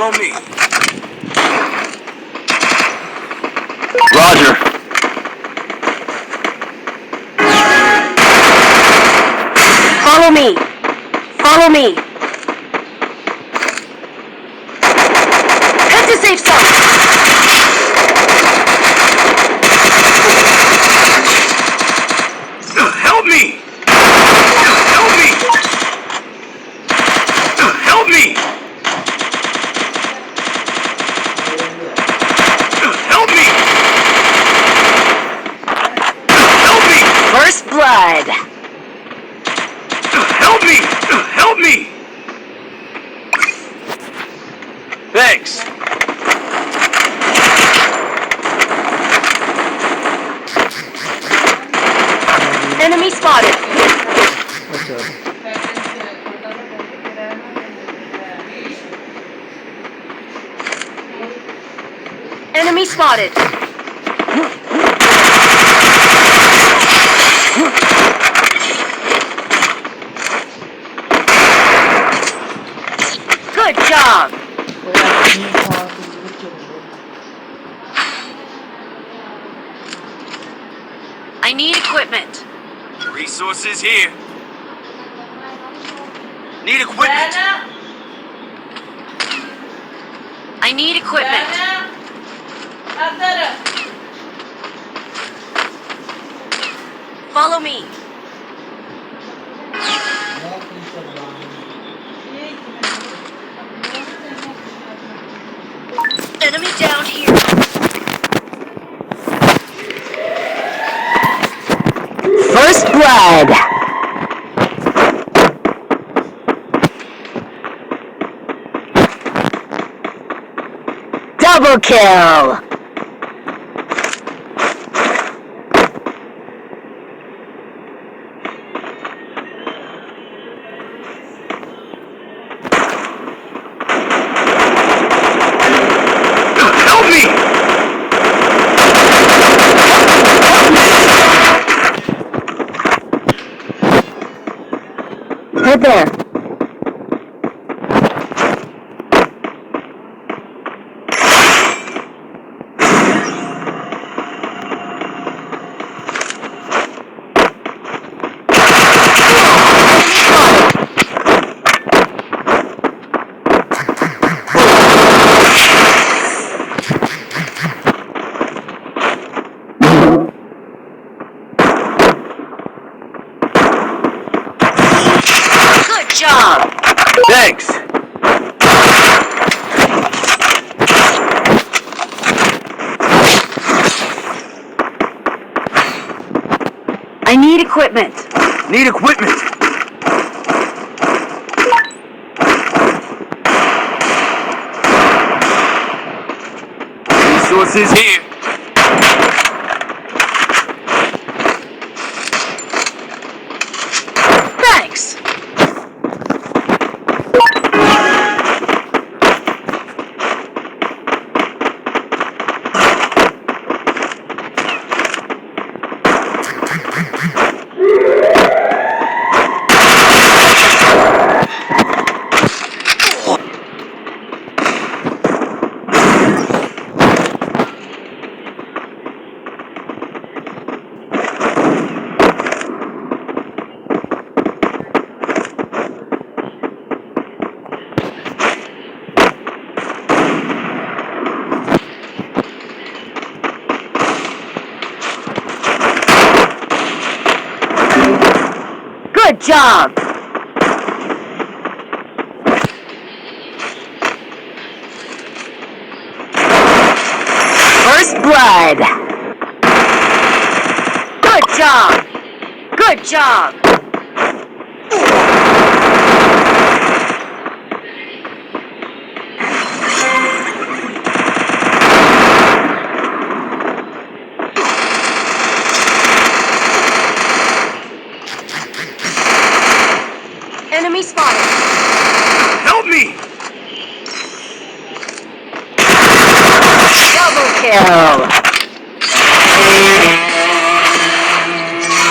Follow me. Roger. Follow me. Follow me. Head to safe zone. Help me! Help me! Help me! Help me! Help me! First blood. Help me! Help me! Thanks. Enemy spotted. Enemy spotted. Good job. I need equipment. Resources here. Need equipment. I need equipment. Follow me. Enemy down here. First blood. Double kill. Help me! Head there. Good job. Thanks. I need equipment. Need equipment. Resources here. Thanks. Good job. First blood. Good job. Good job. Enemy spotted. Help me! Double kill.